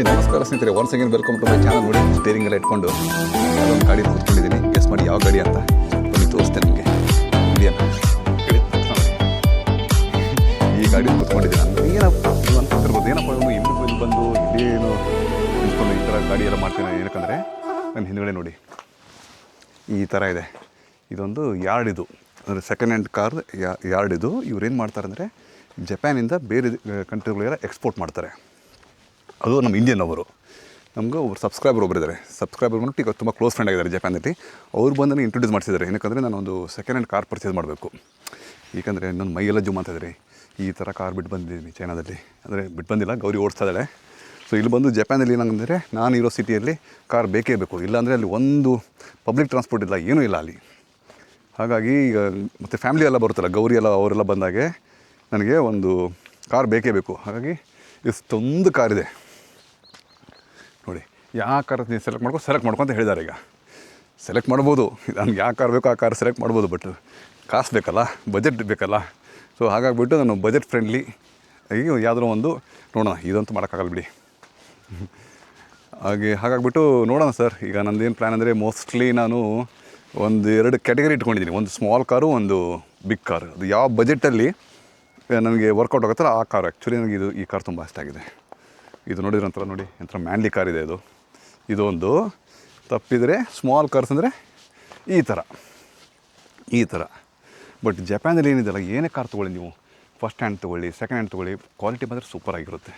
ನಮಸ್ಕಾರ ಸ್ನೇಹಿತರೆ, once again welcome to my channel. ನೋಡಿ, ಸ್ಟೇರಿಂಗ್ ಎಲ್ಲ ಇಟ್ಕೊಂಡು ಒಂದು ಗಾಡಿ ಕೂತ್ಕೊಂಡಿದ್ದೀನಿ. ಗೆಸ್ ಮಾಡಿ ಯಾವ ಗಾಡಿ ಅಂತ ಬನ್ನಿ ತೋರಿಸ್ತೇನೆ ನಿಮಗೆ. ಇದೆಯಲ್ಲ ಈ ಗಾಡಿ ಕೂತ್ಕೊಂಡಿದ್ದೀನಿ ನಾನು. ಏನಪ್ಪ ನೀವು ಅಂತಿರ್ಬೋದು, ಏನಪ್ಪ ಇವನು ಇಲ್ಲಿ ಬಂದು ಇದೇನು ನಿಂತ್ಕೊಂಡು ಈ ಥರ ಗಾಡಿ ಎಲ್ಲ ಮಾಡ್ತೇನೆ. ಏನಕ್ಕಂದರೆ ನನ್ನ ಹಿಂದುಗಡೆ ನೋಡಿ ಈ ಥರ ಇದೆ. ಇದೊಂದು ಯಾರ್ಡ್, ಇದು ಅಂದರೆ ಸೆಕೆಂಡ್ ಹ್ಯಾಂಡ್ ಕಾರ್ ಯಾರ್ಡ್. ಇದು ಇವ್ರೇನು ಮಾಡ್ತಾರೆ ಅಂದರೆ ಜಪಾನಿಂದ ಬೇರೆ ಕಂಟ್ರಿಗಳಿಗೆಲ್ಲ ಎಕ್ಸ್ಪೋರ್ಟ್ ಮಾಡ್ತಾರೆ. ಅದು ನಮ್ಮ ಇಂಡಿಯನ್ ಅವರು. ನಮಗೂ ಒಬ್ಬರು ಸಬ್ಸ್ಕ್ರೈಬರ್ ಒಬ್ಬರಿದ್ದಾರೆ. ಸಬ್ಸ್ಕ್ರೈಬರ್ ಬಂದ್ಬಿಟ್ಟು ಈಗ ತುಂಬ ಕ್ಲೋಸ್ ಫ್ರೆಂಡ್ ಆಗಿದ್ದಾರೆ ಜಪಾನಲ್ಲಿ. ಅವ್ರು ಬಂದು ನನಗೆ ಇಂಟ್ರೊಡ್ಯೂಸ್ ಮಾಡಿಸಿದ್ದಾರೆ. ಏನಕ್ಕಂದರೆ ನಾನೊಂದು ಸೆಕೆಂಡ್ ಹ್ಯಾಂಡ್ ಕಾರ್ ಪರ್ಚೇಸ್ ಮಾಡಬೇಕು. ಏಕೆಂದರೆ ನನ್ನ ಮೈಯೆಲ್ಲ ಜುಮ್ ಅಂತಿದ್ರಿ. ಈ ಥರ ಕಾರ್ ಬಿಟ್ಟು ಬಂದಿದ್ದೀನಿ ಚೈನಾದಲ್ಲಿ. ಅಂದರೆ ಬಿಟ್ಟು ಬಂದಿಲ್ಲ, ಗೌರಿ ಓಡಿಸ್ತಾ ಇದ್ದಾಳೆ. ಸೊ ಇಲ್ಲಿ ಬಂದು ಜಪಾನಲ್ಲಿ ಏನಂದರೆ ನಾನು ಇರೋ ಸಿಟಿಯಲ್ಲಿ ಕಾರ್ ಬೇಕೇ ಬೇಕು. ಇಲ್ಲಾಂದರೆ ಅಲ್ಲಿ ಒಂದು ಪಬ್ಲಿಕ್ ಟ್ರಾನ್ಸ್ಪೋರ್ಟ್ ಇಲ್ಲ, ಏನೂ ಇಲ್ಲ ಅಲ್ಲಿ. ಹಾಗಾಗಿ ಈಗ ಮತ್ತು ಫ್ಯಾಮಿಲಿ ಎಲ್ಲ ಬರುತ್ತಲ್ಲ, ಗೌರಿ ಎಲ್ಲ ಅವರೆಲ್ಲ ಬಂದಾಗೆ ನನಗೆ ಒಂದು ಕಾರ್ ಬೇಕೇ ಬೇಕು. ಹಾಗಾಗಿ ಇಷ್ಟೊಂದು ಕಾರಿದೆ ನೋಡಿ. ಯಾವ ಕಾರ್ ನೀವು ಸೆಲೆಕ್ಟ್ ಮಾಡ್ಕೊ ಅಂತ ಹೇಳಿದ್ದಾರೆ. ಈಗ ಸೆಲೆಕ್ಟ್ ಮಾಡ್ಬೋದು, ನನಗೆ ಯಾವ ಕಾರ್ ಬೇಕೋ ಆ ಕಾರ್ ಸೆಲೆಕ್ಟ್ ಮಾಡ್ಬೋದು. ಬಟ್ ಕಾಸು ಬೇಕಲ್ಲ, ಬಜೆಟ್ ಬೇಕಲ್ಲ. ಸೊ ಹಾಗಾಗಿಬಿಟ್ಟು ನಾನು ಬಜೆಟ್ ಫ್ರೆಂಡ್ಲಿ ಈಗ ಯಾವುದೋ ಒಂದು ನೋಡೋಣ. ಇದಂತೂ ಮಾಡೋಕ್ಕಾಗಲ್ಲ ಬಿಡಿ. ಹಾಗಾಗಿಬಿಟ್ಟು ನೋಡೋಣ ಸರ್. ಈಗ ನಂದೇನು ಪ್ಲ್ಯಾನ್ ಅಂದರೆ ಮೋಸ್ಟ್ಲಿ ನಾನು ಒಂದು 2 ಕ್ಯಾಟಗರಿ ಇಟ್ಕೊಂಡಿದ್ದೀನಿ. ಒಂದು ಸ್ಮಾಲ್ ಕಾರು, ಒಂದು ಬಿಗ್ ಕಾರು. ಅದು ಯಾವ ಬಜೆಟಲ್ಲಿ ನನಗೆ ವರ್ಕೌಟ್ ಆಗುತ್ತಲ್ಲ ಆ ಕಾರು. ಆ್ಯಕ್ಚುಲಿ ನನಗೆ ಈ ಕಾರ್ ತುಂಬ ಇಷ್ಟ ಆಗಿದೆ. ಇದು ನೋಡಿದ್ರೆ ಒಂಥರ ನೋಡಿ ಒಂಥರ ಮ್ಯಾನ್ಲಿ ಕಾರ್ ಇದೆ. ಇದು ಒಂದು ತಪ್ಪಿದರೆ ಸ್ಮಾಲ್ ಕಾರ್ಸ್ ಅಂದರೆ ಈ ಥರ. ಬಟ್ ಜಪಾನಲ್ಲಿ ಏನಿದೆಲ್ಲ, ಏನೇ ಕಾರ್ ತೊಗೊಳ್ಳಿ ನೀವು, ಫಸ್ಟ್ ಹ್ಯಾಂಡ್ ತೊಗೊಳ್ಳಿ, ಸೆಕೆಂಡ್ ಹ್ಯಾಂಡ್ ತೊಗೊಳ್ಳಿ, ಕ್ವಾಲಿಟಿ ಮಾತ್ರ ಸೂಪರಾಗಿರುತ್ತೆ.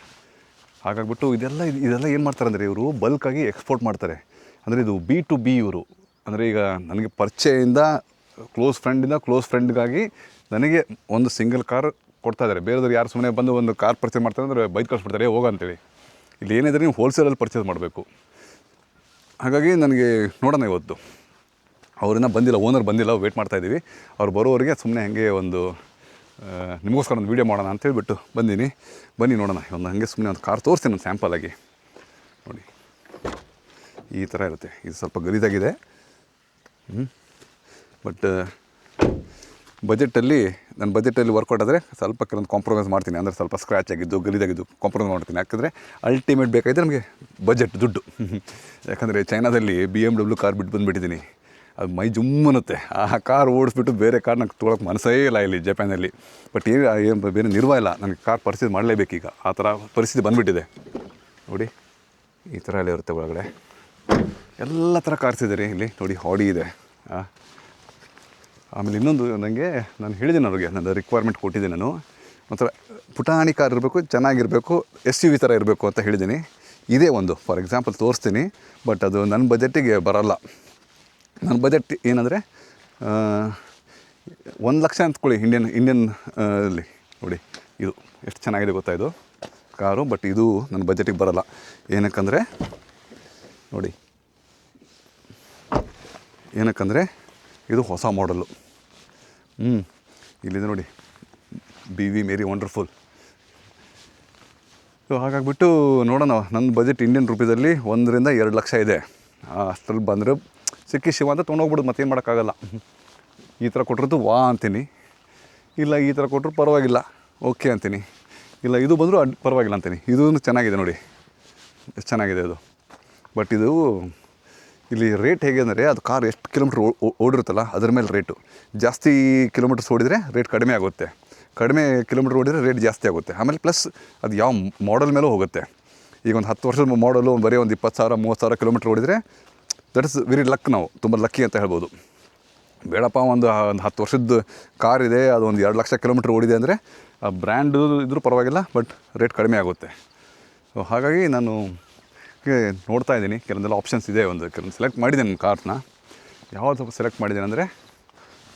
ಹಾಗಾಗಿಬಿಟ್ಟು ಇದೆಲ್ಲ ಏನು ಮಾಡ್ತಾರೆ ಅಂದರೆ ಇವರು ಬಲ್ಕಾಗಿ ಎಕ್ಸ್ಪೋರ್ಟ್ ಮಾಡ್ತಾರೆ. ಅಂದರೆ ಇದು B2B ಇವರು. ಅಂದರೆ ಈಗ ನನಗೆ ಪರಿಚಯದಿಂದ ಕ್ಲೋಸ್ ಫ್ರೆಂಡ್ಗಾಗಿ ನನಗೆ ಒಂದು ಸಿಂಗಲ್ ಕಾರ್ ಕೊಡ್ತಾ ಇದ್ದಾರೆ. ಬೇರೆದವ್ರು ಯಾರು ಸುಮ್ಮನೆ ಬಂದು ಒಂದು ಕಾರ್ ಪರ್ಚೇಸ್ ಮಾಡ್ತಾರೆ ಅಂದರೆ ಬೈಕ್ ಕಳಿಸ್ಬಿಡ್ತಾರೆ, ಹೋಗೋ ಅಂತೇಳಿ. ಇಲ್ಲಿ ಏನಿದ್ರೆ ನೀವು ಹೋಲ್ಸೇಲಲ್ಲಿ ಪರ್ಚೇಸ್ ಮಾಡಬೇಕು. ಹಾಗಾಗಿ ನನಗೆ ನೋಡೋಣ, ಇವತ್ತು ಅವರಿಂದ ಬಂದಿಲ್ಲ, ಓನರ್ ಬಂದಿಲ್ಲ, ವೇಟ್ ಮಾಡ್ತಾಯಿದ್ದೀವಿ. ಅವ್ರು ಬರೋವರೆಗೆ ಸುಮ್ಮನೆ ಹಾಗೆ ಒಂದು ನಿಮಗೋಸ್ಕರ ಒಂದು ವೀಡಿಯೋ ಮಾಡೋಣ ಅಂತೇಳ್ಬಿಟ್ಟು ಬಂದೀನಿ. ಬನ್ನಿ ನೋಡೋಣ. ಒಂದು ಹಾಗೆ ಸುಮ್ಮನೆ ಒಂದು ಕಾರ್ ತೋರಿಸ್ತೀನಿ ಒಂದು ಸ್ಯಾಂಪಲಾಗಿ. ನೋಡಿ ಈ ಥರ ಇರುತ್ತೆ. ಇದು ಸ್ವಲ್ಪ ಗಲೀಜಾಗಿದೆ. ಬಟ್ ನನ್ನ ಬಜೆಟಲ್ಲಿ ವರ್ಕೌಟ್ ಆದರೆ ಸ್ವಲ್ಪ ಕೆಲವೊಂದು ಕಾಂಪ್ರಮೈಸ್ ಮಾಡ್ತೀನಿ. ಅಂದರೆ ಸ್ವಲ್ಪ ಸ್ಕ್ರ್ಯಾಚ್ ಆಗಿದ್ದು, ಗಲೀಜಾಗಿದ್ದು ಕಾಂಪ್ರಮೈಸ್ ಮಾಡ್ತೀನಿ. ಯಾಕಂದರೆ ಅಲ್ಟಿಮೇಟ್ ಬೇಕಾಗಿದೆ ನಮಗೆ ಬಜೆಟ್, ದುಡ್ಡು. ಯಾಕಂದರೆ ಚೈನಾದಲ್ಲಿ BMW ಕಾರ್ ಬಿಟ್ಟು ಬಂದುಬಿಟ್ಟಿದ್ದೀನಿ. ಅದು ಮೈ ಜುಮ್ಮನ್ನುತ್ತೆ. ಆ ಕಾರ್ ಓಡಿಸ್ಬಿಟ್ಟು ಬೇರೆ ಕಾರ್ ನಂಗೆ ತೊಗೊಳಕ್ಕೆ ಮನಸ್ಸೇ ಇಲ್ಲ ಇಲ್ಲಿ ಜಪಾನಲ್ಲಿ. ಬಟ್ ಏನು ಬೇರೆ ನಿರ್ವಾಹ ಇಲ್ಲ, ನನಗೆ ಕಾರ್ ಪರ್ಚೇಸ್ ಮಾಡಲೇಬೇಕೀಗ. ಆ ಥರ ಪರಿಸ್ಥಿತಿ ಬಂದುಬಿಟ್ಟಿದೆ. ನೋಡಿ ಈ ಥರ ಎಲ್ಲ ಇರುತ್ತೆ ಒಳಗಡೆ. ಎಲ್ಲ ಥರ ಕಾರ್ಸ್ ಇದೆ ರೀ ಇಲ್ಲಿ. ನೋಡಿ ಹಾಡಿ ಇದೆ. ಆಮೇಲೆ ಇನ್ನೊಂದು ನಾನು ಹೇಳಿದ್ದೀನಿ ಅವ್ರಿಗೆ, ನನ್ನ ರಿಕ್ವೈರ್ಮೆಂಟ್ ಕೊಟ್ಟಿದ್ದೀನಿ. ನಾನು ಒಂಥರ ಪುಟಾಣಿ ಕಾರ್ ಇರಬೇಕು, ಚೆನ್ನಾಗಿರಬೇಕು, SUV ಥರ ಇರಬೇಕು ಅಂತ ಹೇಳಿದ್ದೀನಿ. ಇದೇ ಒಂದು ಫಾರ್ ಎಕ್ಸಾಂಪಲ್ ತೋರಿಸ್ತೀನಿ. ಬಟ್ ಅದು ನನ್ನ ಬಜೆಟ್ಟಿಗೆ ಬರೋಲ್ಲ. ನನ್ನ ಬಜೆಟ್ ಏನಂದರೆ 1 ಲಕ್ಷ ಅಂದ್ಕೊಳ್ಳಿ. ಇಂಡಿಯನ್ ಅಲ್ಲಿ ನೋಡಿ ಇದು ಎಷ್ಟು ಚೆನ್ನಾಗಿದೆ ಗೊತ್ತಾ ಇದು ಕಾರು. ಬಟ್ ಇದು ನನ್ನ ಬಜೆಟಿಗೆ ಬರೋಲ್ಲ. ಏನಕ್ಕಂದರೆ ಇದು ಹೊಸ ಮಾಡಲು. ಇಲ್ಲಿದೆ ನೋಡಿ, BV ಮೇರಿ ವಂಡರ್ಫುಲ್. ಸೊ ಹಾಗಾಗಿಬಿಟ್ಟು ನೋಡೋಣ. ನನ್ನ ಬಜೆಟ್ ಇಂಡಿಯನ್ ರುಪೀಸಲ್ಲಿ 1 ರಿಂದ 2 ಲಕ್ಷ ಇದೆ. ಅಷ್ಟರಲ್ಲಿ ಬಂದರೆ ಸಿಕ್ಕಿ ಶಿವ ಅಂತ ತೊಗೊಂಡೋಗ್ಬಿಡೋದು, ಮತ್ತೇನು ಮಾಡೋಕ್ಕಾಗಲ್ಲ. ಈ ಥರ ಕೊಟ್ಟಿರೋದು ವಾ ಅಂತೀನಿ, ಇಲ್ಲ ಈ ಥರ ಕೊಟ್ಟರು ಪರವಾಗಿಲ್ಲ ಓಕೆ ಅಂತೀನಿ, ಇಲ್ಲ ಇದು ಬಂದರೂ ಪರವಾಗಿಲ್ಲ ಅಂತೀನಿ. ಇದೂ ಚೆನ್ನಾಗಿದೆ ನೋಡಿ, ಎಷ್ಟು ಚೆನ್ನಾಗಿದೆ ಅದು. ಬಟ್ ಇದು ಇಲ್ಲಿ ರೇಟ್ ಹೇಗೆ ಅಂದರೆ ಅದು ಕಾರ್ ಎಷ್ಟು ಕಿಲೋಮೀಟ್ರ್ ಓಡಿರುತ್ತಲ್ಲ ಅದ್ರ ಮೇಲೆ ರೇಟು. ಜಾಸ್ತಿ ಕಿಲೋಮೀಟರ್ಸ್ ಓಡಿದರೆ ರೇಟ್ ಕಡಿಮೆ ಆಗುತ್ತೆ, ಕಡಿಮೆ ಕಿಲೋಮೀಟ್ರ್ ಓಡಿದರೆ ರೇಟ್ ಜಾಸ್ತಿ ಆಗುತ್ತೆ. ಆಮೇಲೆ ಪ್ಲಸ್ ಅದು ಯಾವ ಮಾಡಲ್ ಮೇಲೂ ಹೋಗುತ್ತೆ. ಈಗ ಒಂದು 10 ವರ್ಷದ ಮಾಡಲು ಬರೀ ಒಂದು 20,000 30,000 ಕಿಲೋಮೀಟ್ರ್ ಓಡಿದರೆ ದಟ್ ಇಸ್ ವೆರಿ ಲಕ್. ನಾವು ತುಂಬ ಲಕ್ಕಿ ಅಂತ ಹೇಳ್ಬೋದು. ಬೇಡಪ್ಪ ಒಂದು 10 ವರ್ಷದ ಕಾರ್ ಇದೆ, ಅದು ಒಂದು 2 ಲಕ್ಷ ಕಿಲೋಮೀಟ್ರ್ ಓಡಿದೆ ಅಂದರೆ ಆ ಬ್ರ್ಯಾಂಡು ಇದ್ರೂ ಪರವಾಗಿಲ್ಲ, ಬಟ್ ರೇಟ್ ಕಡಿಮೆ ಆಗುತ್ತೆ. ಸೊ ಹಾಗಾಗಿ ನಾನು ನೋಡ್ತಾ ಇದ್ದೀನಿ. ಕೆಲವೊಂದೆಲ್ಲ ಆಪ್ಷನ್ಸ್ ಇದೆ. ಕೆಲವೊಂದು ಸೆಲೆಕ್ಟ್ ಮಾಡಿದ್ದೀನಿ ನನ್ನ ಕಾರ್ನ. ಯಾವುದು ಸೆಲೆಕ್ಟ್ ಮಾಡಿದ್ದೀನಿ ಅಂದರೆ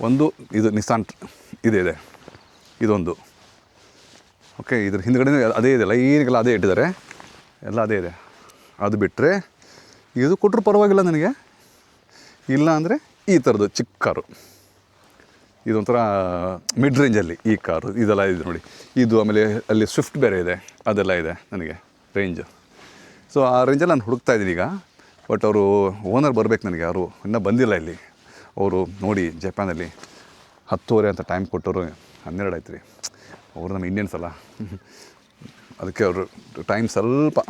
ಒಂದು ಇದು ನಿಸಾನ್ ಇದೆ, ಇದೊಂದು ಓಕೆ. ಇದ್ರ ಹಿಂದ್ಗಡೆ ಅದೇ ಇದೆ, ಲೈನ್ಗೆಲ್ಲ ಅದೇ ಇಟ್ಟಿದ್ದಾರೆ, ಎಲ್ಲ ಅದೇ ಇದೆ. ಅದು ಬಿಟ್ಟರೆ ಇದು ಕೊಟ್ಟರು ಪರವಾಗಿಲ್ಲ ನನಗೆ. ಇಲ್ಲ ಅಂದರೆ ಈ ಥರದ್ದು ಚಿಕ್ಕ ಕಾರು, ಇದೊಂಥರ ಮಿಡ್ ರೇಂಜಲ್ಲಿ ಈ ಕಾರು ಇದೆಲ್ಲ ಇದೆ ನೋಡಿ. ಇದು ಆಮೇಲೆ ಅಲ್ಲಿ ಸ್ವಿಫ್ಟ್ ಬೇರೆ ಇದೆ, ಅದೆಲ್ಲ ಇದೆ ನನಗೆ ರೇಂಜು. ಸೊ ಆ ರೇಂಜಲ್ಲಿ ನಾನು ಹುಡುಕ್ತಾ ಇದ್ದೀನಿ ಈಗ. ಬಟ್ ಅವರು ಓನರ್ ಬರಬೇಕು ನನಗೆ. ಅವರು ಇನ್ನೂ ಬಂದಿಲ್ಲ ಇಲ್ಲಿ. ಅವರು ನೋಡಿ ಜಪಾನಲ್ಲಿ 10:30 ಅಂತ ಟೈಮ್ ಕೊಟ್ಟವರು 12 ಆಯ್ತು ರೀ. ಅವರು ನಮ್ಮ ಇಂಡಿಯನ್ಸ್ ಅಲ್ಲ, ಅದಕ್ಕೆ ಅವರು ಟೈಮ್ ಸ್ವಲ್ಪ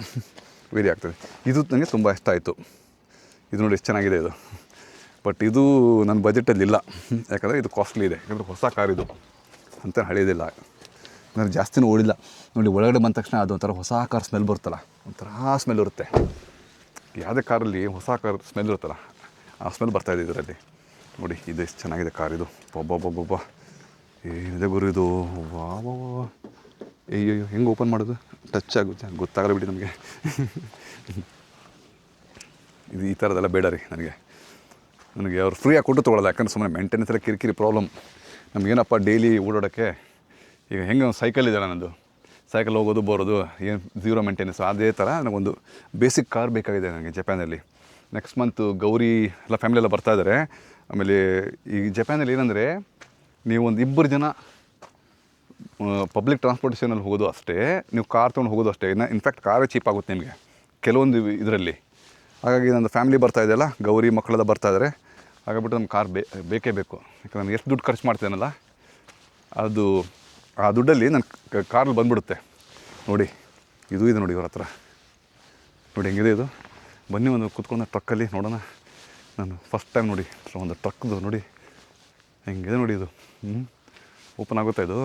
ವೇರಿ ಆಗ್ತದೆ. ಇದು ನನಗೆ ತುಂಬ ಇಷ್ಟ ಆಯಿತು. ಇದು ನೋಡಿ ಎಷ್ಟು ಚೆನ್ನಾಗಿದೆ ಇದು. ಬಟ್ ಇದು ನನ್ನ ಬಜೆಟಲ್ಲಿಲ್ಲ, ಯಾಕಂದರೆ ಇದು ಕಾಸ್ಟ್ಲಿ ಇದೆ. ಯಾಕಂದರೆ ಹೊಸ ಕಾರ್ ಇದು ಅಂತ ಹಳೆಯದಿಲ್ಲ, ನಾನು ಜಾಸ್ತಿನೂ ಓಡಿಲ್ಲ. ನೋಡಿ ಒಳಗಡೆ ಬಂದ ತಕ್ಷಣ ಅದು ಒಂಥರ ಹೊಸ ಕಾರ್ ಸ್ಮೆಲ್ ಬರುತ್ತಲ್ಲ, ಒಂಥರ ಸ್ಮೆಲ್ ಇರುತ್ತೆ. ಯಾವುದೇ ಕಾರಲ್ಲಿ ಹೊಸ ಕಾರ್ ಸ್ಮೆಲ್ ಇರುತ್ತಲ್ಲ, ಆ ಸ್ಮೆಲ್ ಬರ್ತಾಯಿದೆ ಇದರಲ್ಲಿ. ನೋಡಿ ಇದು ಎಷ್ಟು ಚೆನ್ನಾಗಿದೆ ಕಾರ್ ಇದು. ಒಬ್ಬೊಬ್ಬೊಬ್ಬೊಬ್ಬ ಏನಿದೆ ಗುರು ಇದು. ವಾ ಅಯ್ಯೋ ಹೆಂಗೆ ಓಪನ್ ಮಾಡೋದು, ಟಚ್ ಆಗುತ್ತೆ ಗೊತ್ತಾಗಲ್ಲ ಬಿಡಿ ನಮಗೆ. ಇದು ಈ ಥರದ್ದೆಲ್ಲ ಬೇಡ ರೀ ನನಗೆ ಅವ್ರು ಫ್ರೀಯಾಗಿ ಕೊಟ್ಟು ತೊಗೊಳ್ಳೋಲ್ಲ. ಯಾಕಂದ್ರೆ ಸುಮ್ಮನೆ ಮೇಂಟೆನೆನ್ಸ್ ಎಲ್ಲ ಕಿರಿಕಿರಿ ಪ್ರಾಬ್ಲಮ್. ನಮಗೇನಪ್ಪ ಡೈಲಿ ಓಡಾಡೋಕ್ಕೆ, ಈಗ ಹೆಂಗೆ ಸೈಕಲ್ ಇದೆ ನನ್ನದು, ಸೈಕಲ್ ಹೋಗೋದು ಬರೋದು ಏನು ಝೀರೋ ಮೇಂಟೆನೆನ್ಸ್, ಅದೇ ಥರ ನನಗೊಂದು ಬೇಸಿಕ್ ಕಾರ್ ಬೇಕಾಗಿದೆ ನನಗೆ ಜಪಾನಲ್ಲಿ. ನೆಕ್ಸ್ಟ್ ಮಂತು ಗೌರಿ ಎಲ್ಲ ಫ್ಯಾಮಿಲಿ ಎಲ್ಲ ಬರ್ತಾಯಿದ್ದಾರೆ. ಆಮೇಲೆ ಈ ಜಪಾನಲ್ಲಿ ಏನಂದರೆ ನೀವು ಒಂದು 2 ಜನ ಪಬ್ಲಿಕ್ ಟ್ರಾನ್ಸ್ಪೋರ್ಟೇಷನಲ್ಲಿ ಹೋಗೋದು ಅಷ್ಟೇ, ನೀವು ಕಾರ್ ತೊಗೊಂಡು ಹೋಗೋದು ಅಷ್ಟೇ. ಇನ್ಫ್ಯಾಕ್ಟ್ ಕಾರೇ ಚೀಪ್ ಆಗುತ್ತೆ ನಿಮಗೆ ಕೆಲವೊಂದು ಇದರಲ್ಲಿ. ಹಾಗಾಗಿ ನನ್ನ ಫ್ಯಾಮಿಲಿ ಬರ್ತಾಯಿದೆಯಲ್ಲ, ಗೌರಿ ಮಕ್ಕಳೆಲ್ಲ ಬರ್ತಾಯಿದ್ದಾರೆ. ಹಾಗಾಗ್ಬಿಟ್ಟು ನಮ್ಮ ಕಾರ್ ಬೇಕೇ ಬೇಕು. ಯಾಕಂದ್ರೆ ನಾನು ಎಷ್ಟು ದುಡ್ಡು ಖರ್ಚು ಮಾಡ್ತೇನಲ್ಲ, ಅದು ಆ ದುಡ್ಡಲ್ಲಿ ನನ್ನ ಕಾರಲ್ಲಿ ಬಂದುಬಿಡುತ್ತೆ. ನೋಡಿ ಇದು ಇದೆ ನೋಡಿ ಇವ್ರ ಹತ್ರ. ನೋಡಿ ಹೆಂಗಿದೆ ಇದು. ಬನ್ನಿ ಒಂದು ಕೂತ್ಕೊಂಡು ಟ್ರಕ್ಕಲ್ಲಿ ನೋಡೋಣ. ನಾನು ಫಸ್ಟ್ ಟೈಮ್ ನೋಡಿ ಒಂದು ಟ್ರಕ್ದು ನೋಡಿ ಹೆಂಗಿದೆ ನೋಡಿ ಇದು. ಓಪನ್ ಆಗುತ್ತಾ ಇದು?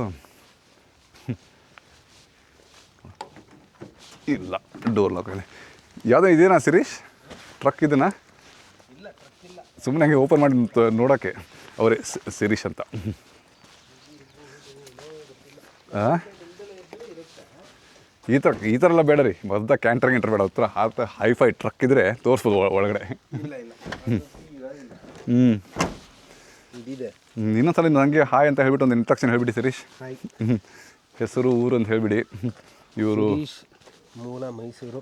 ಇಲ್ಲ, ಡೋರ್ ಲಾಕ್ ಇದೆ. ಯಾವುದೋ ಇದೇನಾ ಶಿರೀಶ್ ಟ್ರಕ್ ಇದನ್ನ? ಸುಮ್ಮನೆ ಹಂಗೆ ಓಪನ್ ಮಾಡಿ ನೋಡೋಕ್ಕೆ ಅವರೇ ಶಿರೀಶ್ ಅಂತ. ಈ ಥರ ಎಲ್ಲ ಬೇಡ ರೀ, ಮೊದಲ ಕ್ಯಾಂಟ್ರ್ ಬೇಡ. ಹತ್ರ ಆ ಹೈಫೈ ಟ್ರಕ್ ಇದ್ದರೆ ತೋರಿಸ್ಬೋದು ಒಳಗಡೆ. ಇನ್ನೊಂದ್ಸಲ ನನಗೆ ಹಾಯ್ ಅಂತ ಹೇಳ್ಬಿಟ್ಟು ಒಂದು ಇಂಟ್ರಕ್ಷನ್ ಹೇಳ್ಬಿಡಿ ಶಿರೀಶ್. ಹೆಸರು ಊರು ಅಂತ ಹೇಳ್ಬಿಡಿ. ಇವರು ಮೂಲ ಮೈಸೂರು,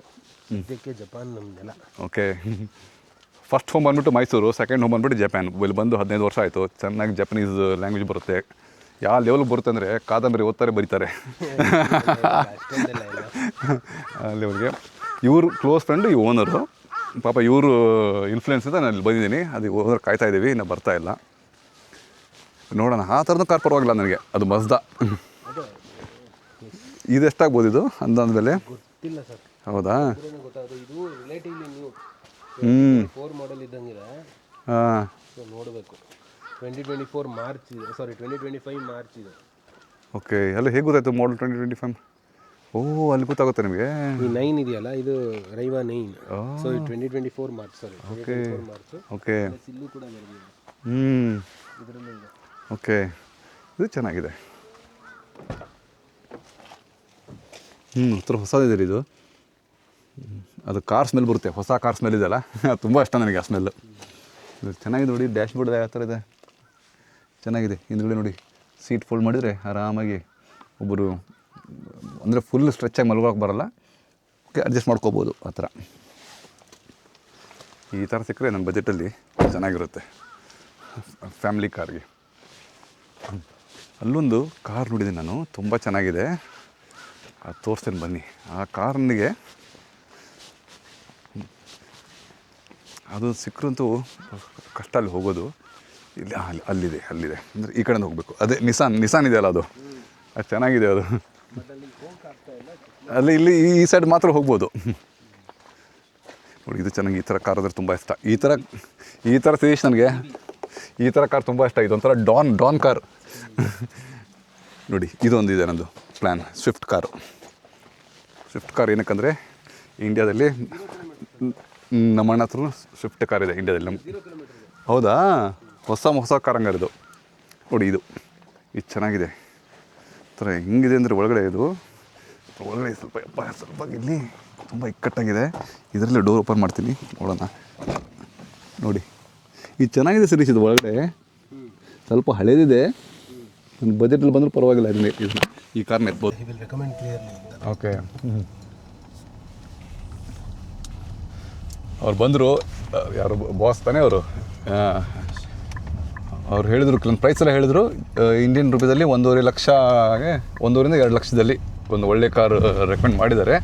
ಇದಕ್ಕೆ ಜಪಾನ್ ನಮ್ಮದೆಲ್ಲ. ಓಕೆ, ಫಸ್ಟ್ ಹೋಮ್ ಬಂದ್ಬಿಟ್ಟು ಮೈಸೂರು, ಸೆಕೆಂಡ್ ಹೋಮ್ ಬಂದ್ಬಿಟ್ಟು ಜಪಾನ್. ಇಲ್ಲಿ ಬಂದು 15 ವರ್ಷ ಆಯಿತು. ಚೆನ್ನಾಗಿ ಜಪನೀಸ್ ಲ್ಯಾಂಗ್ವೇಜ್ ಬರುತ್ತೆ. ಯಾವ ಲೆವೆಲ್ಗೆ ಬರುತ್ತೆ ಅಂದರೆ ಕಾದಂಬರಿ ಓದ್ತಾರೆ ಬರೀತಾರೆ ಅಲ್ಲಿ ಅವ್ರಿಗೆ. ಇವರು ಕ್ಲೋಸ್ ಫ್ರೆಂಡು ಈ ಓನರು. ಪಾಪ ಇವರು ಇನ್ಫ್ಲೂಯೆನ್ಸಿಂದ ನಾನು ಇಲ್ಲಿ ಬಂದಿದ್ದೀನಿ. ಅದು ಓನರ್ ಕಾಯ್ತಾ ಇದ್ದೀವಿ, ಇನ್ನೂ ಬರ್ತಾ ಇಲ್ಲ. ನೋಡೋಣ. ಆ ಥರದ್ದು ಕಾರ್ ಪರವಾಗಿಲ್ಲ ನನಗೆ. ಅದು ಮಸ್ದಾ. ಇದು ಎಷ್ಟಾಗ್ಬೋದು ಇದು ಅಂದಾದ್ಮೇಲೆ? ಗೊತ್ತಿಲ್ಲ ಸರ್. ಹೌದಾ? ಇದು ರಿಲೇಟಿವ್ಲಿ ನ್ಯೂ 4 ಮಾಡೆಲ್ ಇದ್ದಂಗಿದೆ. ಹಾಂ, ನೋಡಬೇಕು. 2024 ಮಾರ್ಚ್ ಇದೆ, ಸಾರಿ 2025 ಮಾರ್ಚ್ ಇದೆ. ಓಕೆ. ಅಲ್ಲ ಹೇಗೆ ಗೊತ್ತಾಯ್ತು ಮಾಡಲ್ 2025? ಅಲ್ಲಿ ಗೊತ್ತಾಗುತ್ತೆ ನಿಮಗೆ. ಈ 9 ಇದೆಯಲ್ಲ, ಇದು ರೈವಾ 9. ಸೊ 2024 ಮಾರ್ಚ್, ಸಾರಿ 2024 ಮಾರ್ಚ್. ಓಕೆ. ಸಿಲ್ಲು ಕೂಡ ಬರಲಿದೆ. ಇದರಲ್ಲೂ ಇದೆ. ಓಕೆ, ಇದು ಚೆನ್ನಾಗಿದೆ. ಹತ್ರ ಹೊಸದಿದೆ ಇದು. ಅದು ಕಾರ್ ಸ್ಮೆಲ್ ಬರುತ್ತೆ, ಹೊಸ ಕಾರ್ ಸ್ಮೆಲ್ ಇದೆಯಲ್ಲ, ತುಂಬ ಇಷ್ಟ ನನಗೆ ಆ ಸ್ಮೆಲ್ಲು. ಇದು ಚೆನ್ನಾಗಿದೆ ನೋಡಿ. ಡ್ಯಾಶ್ ಬೋರ್ಡ್ ಯಾವ ಥರ ಇದೆ, ಚೆನ್ನಾಗಿದೆ. ಹಿಂದ್ಗಡೆ ನೋಡಿ ಸೀಟ್ ಫೋಲ್ಡ್ ಮಾಡಿದರೆ ಆರಾಮಾಗಿ ಒಬ್ಬರು ಅಂದರೆ ಫುಲ್ ಸ್ಟ್ರೆಚ್ಚಾಗಿ ಮಲ್ಗೋಕೆ ಬರೋಲ್ಲ. ಓಕೆ, ಅಡ್ಜಸ್ಟ್ ಮಾಡ್ಕೋಬೋದು ಆ ಥರ. ಈ ಥರ ಸಿಕ್ಕರೆ ನನ್ನ ಬಜೆಟಲ್ಲಿ ಚೆನ್ನಾಗಿರುತ್ತೆ ಫ್ಯಾಮ್ಲಿ ಕಾರ್ಗೆ. ಅಲ್ಲೊಂದು ಕಾರ್ ನೋಡಿದೆ ನಾನು, ತುಂಬ ಚೆನ್ನಾಗಿದೆ. ಅದು ತೋರಿಸ್ತೇನೆ ಬನ್ನಿ. ಆ ಕಾರ್ನಿಗೆ ಅದು ಸಿಕ್ಕರಂತೂ ಕಷ್ಟ ಅಲ್ಲಿ ಹೋಗೋದು. ಇಲ್ಲಿ ಅಲ್ಲಿದೆ ಅಂದರೆ ಈ ಕಡೆಯಿಂದ ಹೋಗಬೇಕು. ಅದೇ ನಿಸಾನ್ ಇದೆಯಲ್ಲ, ಅದು ಚೆನ್ನಾಗಿದೆ. ಅದು ಇಲ್ಲಿ ಈ ಸೈಡ್ ಮಾತ್ರ ಹೋಗ್ಬೋದು ನೋಡಿ. ಇದು ಚೆನ್ನಾಗಿ. ಈ ಥರ ಕಾರ್ ಆದರೆ ತುಂಬ ಇಷ್ಟ. ಈ ಥರ ಸೀರೀಶ್ ನನಗೆ ಈ ಥರ ಕಾರ್ ತುಂಬ ಇಷ್ಟ. ಇದೊಂಥರ ಡಾನ್ ಕಾರ್ ನೋಡಿ. ಇದೊಂದು ಇದೆ ನನ್ನದು ಪ್ಲ್ಯಾನ್, ಸ್ವಿಫ್ಟ್ ಕಾರ್. ಏನಕ್ಕಂದರೆ ಇಂಡಿಯಾದಲ್ಲಿ ನಮ್ಮ ಅಣ್ಣ ಹತ್ರ ಸ್ವಿಫ್ಟ್ ಕಾರ್ ಇದೆ ಇಂಡಿಯಾದಲ್ಲಿ. ಹೌದಾ? ಹೊಸ ಕಾರ್ ಹಂಗಾರಿದು ನೋಡಿ. ಇದು ಚೆನ್ನಾಗಿದೆ. ಥರ ಹೆಂಗಿದೆ ಅಂದರೆ ಒಳಗಡೆ ಸ್ವಲ್ಪ ಇಲ್ಲಿ ತುಂಬ ಇಕ್ಕಟ್ಟಾಗಿದೆ. ಇದರಲ್ಲೇ ಡೋರ್ ಓಪನ್ ಮಾಡ್ತೀನಿ, ನೋಡೋಣ. ನೋಡಿ ಇದು ಚೆನ್ನಾಗಿದೆ ಸರೀಶ್. ಇದು ಒಳಗಡೆ ಸ್ವಲ್ಪ ಹಳೇದಿದೆ. ನನ್ನ ಬಜೆಟಲ್ಲಿ ಬಂದರೂ ಪರವಾಗಿಲ್ಲ. ಇದನ್ನ ಈ ಕಾರ್ನ ಎತ್ಬೋದು. ಓಕೆ. ಅವ್ರು ಬಂದರು, ಯಾರು ಬಾಸ್ ತಾನೇ ಅವರು. ಅವ್ರು ಹೇಳಿದರು, ನನ್ನ ಪ್ರೈಸ್ ಎಲ್ಲ ಹೇಳಿದರು. ಇಂಡಿಯನ್ ರುಪೀಸಲ್ಲಿ 1.5 ಲಕ್ಷಗೆ 1.5 ರಿಂದ 2 ಲಕ್ಷದಲ್ಲಿ ಒಂದು ಒಳ್ಳೆ ಕಾರ್ ರೆಕಮೆಂಡ್ ಮಾಡಿದ್ದಾರೆ.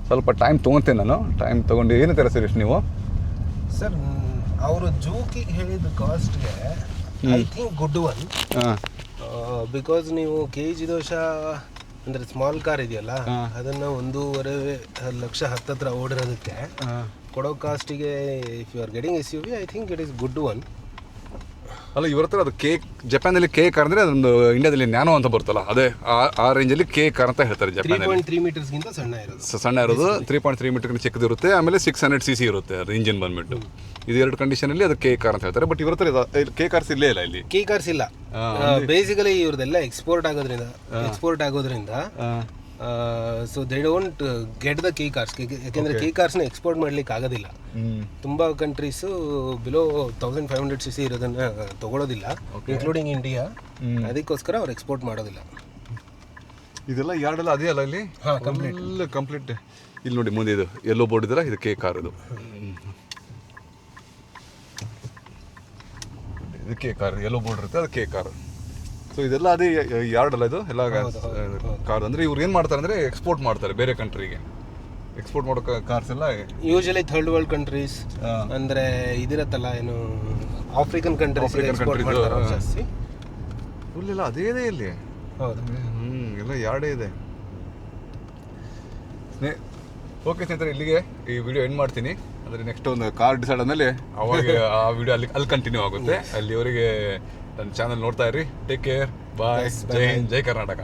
ಸ್ವಲ್ಪ ಟೈಮ್ ತೊಗೊತೇನೆ ನಾನು. ಟೈಮ್ ತೊಗೊಂಡು ಏನಂತಾರೆ ಸರೀಶ್ ನೀವು? ಸರ್, ಅವರು ಜೂಕಿಗೆ ಹೇಳಿದ ಕಾಸ್ಟ್ಗೆ I think good one. Because ನೀವು KG ದೋಷ ಅಂದರೆ ಸ್ಮಾಲ್ ಕಾರ್ ಇದೆಯಲ್ಲ ಅದನ್ನು 1.5 ಲಕ್ಷ ಹತ್ತತ್ರ ಓಡಿರೋದಕ್ಕೆ ಕೊಡೋ ಕಾಸ್ಟಿಗೆ if you are getting SUV I think it is good one. ಅಲ್ಲ ಇವ್ರ ಹತ್ರ ಅದು ಜಪಾನಲ್ಲಿ ಕೆ ಕಾರ್ ಅಂದರೆ ಅದೊಂದು ಇಂಡಿಯಾದಲ್ಲಿ ನ್ಯಾನೋ ಅಂತ ಬರುತ್ತಲ್ಲ ಅದೇ ಆ ರೇಂಜಲ್ಲಿ ಕೆ ಕಾರ್ ಅಂತ ಹೇಳ್ತಾರೆ ಜಪಾನಲ್ಲಿ. 3.3 ಮೀಟರ್ಸ್ಗಿಂತ ಸಣ್ಣ ಇರೋದು 3.3 ಮೀಟರ್ಗಿಂತ ಚಿಕ್ಕದಿರುತ್ತೆ. ಆಮೇಲೆ 600 cc ಇರುತ್ತೆ ಅದು ಇಂಜಿನ್ ಬಂದ್ಬಿಟ್ಟು. ಇದು 2 ಕಂಡೀಷನಲ್ಲಿ ಅದು ಕೆ ಕಾರ್ ಅಂತ ಹೇಳ್ತಾರೆ. ಬಟ್ ಇವ್ರ ಹತ್ರ ಕೆ ಕಾರ್ಸ್ ಇಲ್ಲೇ ಇಲ್ಲ ಇಲ್ಲಿ. ಕೆ ಕಾರ್ಸ್ ಇಲ್ಲ. ಬೇಸಿಕಲಿ ಇವ್ರದೆಲ್ಲ ಎಕ್ಸ್ಪೋರ್ಟ್ ಆಗೋದ್ರಿಂದ so they don't get the key cars. ಯಾಕೆಂದರೆ ಕೀ ಕಾರ್ಸ್ನ ಎಕ್ಸ್ಪೋರ್ಟ್ ಮಾಡ್ಲಿಕ್ಕೆ ಆಗೋದಿಲ್ಲ. ತುಂಬ ಕಂಟ್ರೀಸು ಬಿಲೋ 1500 cc ಇರೋದನ್ನು ತೊಗೊಳೋದಿಲ್ಲ, ಇನ್ಕ್ಲೂಡಿಂಗ್ ಇಂಡಿಯಾ. ಅದಕ್ಕೋಸ್ಕರ ಅವ್ರು ಎಕ್ಸ್ಪೋರ್ಟ್ ಮಾಡೋದಿಲ್ಲ. ಇದೆಲ್ಲ ಯಾರ್ಡೆಲ್ಲ ಅದೇ ಅಲ್ಲ ಇಲ್ಲಿ? ಕಂಪ್ಲೀಟ್ ಇಲ್ಲಿ ನೋಡಿ ಮುಂದೆ ಇದು ಎಲ್ಲೋ ಬೋರ್ಡ್ ಇದೆಲ್ಲ ಇದು ಕೆ ಕಾರ್. ಇದು ಕೆ ಕಾರ್ ಎಲ್ಲೋ ಬೋರ್ಡ್ ಇರುತ್ತೆ, ಅದು ಕೆ ಕಾರ್. ಸೊ ಇದೆಲ್ಲ ಅದೇ ಯಾರ್ಡ್ ಅಲ್ಲ ಇದು ಎಲ್ಲ ಕಾರ್. ಅಂದರೆ ಇವ್ರು ಏನು ಮಾಡ್ತಾರೆ ಅಂದರೆ ಎಕ್ಸ್ಪೋರ್ಟ್ ಮಾಡ್ತಾರೆ ಬೇರೆ ಕಂಟ್ರಿಗೆ. ಎಕ್ಸ್ಪೋರ್ಟ್ ಮಾಡೋ ಕಾರ್ಸ್ ಎಲ್ಲ ಯೂಶಲಿ ಥರ್ಡ್ ವರ್ಲ್ಡ್ ಕಂಟ್ರೀಸ್ ಅಂದರೆ ಇದಿರತ್ತಲ್ಲ ಏನು ಆಫ್ರಿಕನ್ ಕಂಟ್ರೀಸ್ ಜಾಸ್ತಿ. ಫುಲ್ಲೆಲ್ಲ ಅದೇ ಇದೆ ಇಲ್ಲಿ. ಹೌದು, ಎಲ್ಲ ಯಾರ್ಡೇ ಇದೆ. ಓಕೆ ಸ್ನೇಹಿತರೆ, ಇಲ್ಲಿಗೆ ಈ ವಿಡಿಯೋ ಎಂಡ್ ಮಾಡ್ತೀನಿ. ಅಂದರೆ ನೆಕ್ಸ್ಟ್ ಒಂದು ಕಾರ್ ಡಿಸೈಡ್ ಆದಮೇಲೆ ಅವಾಗ ಆ ವಿಡಿಯೋ ಅಲ್ಲಿ ಕಂಟಿನ್ಯೂ ಆಗುತ್ತೆ. ಅಲ್ಲಿವರೆಗೆ ನನ್ನ ಚಾನಲ್ ನೋಡ್ತಾ ಇರಿ. ಟೇಕ್ ಕೇರ್, ಬಾಯ್, ಜೈ ಹಿಂದ್, ಜೈ ಕರ್ನಾಟಕ.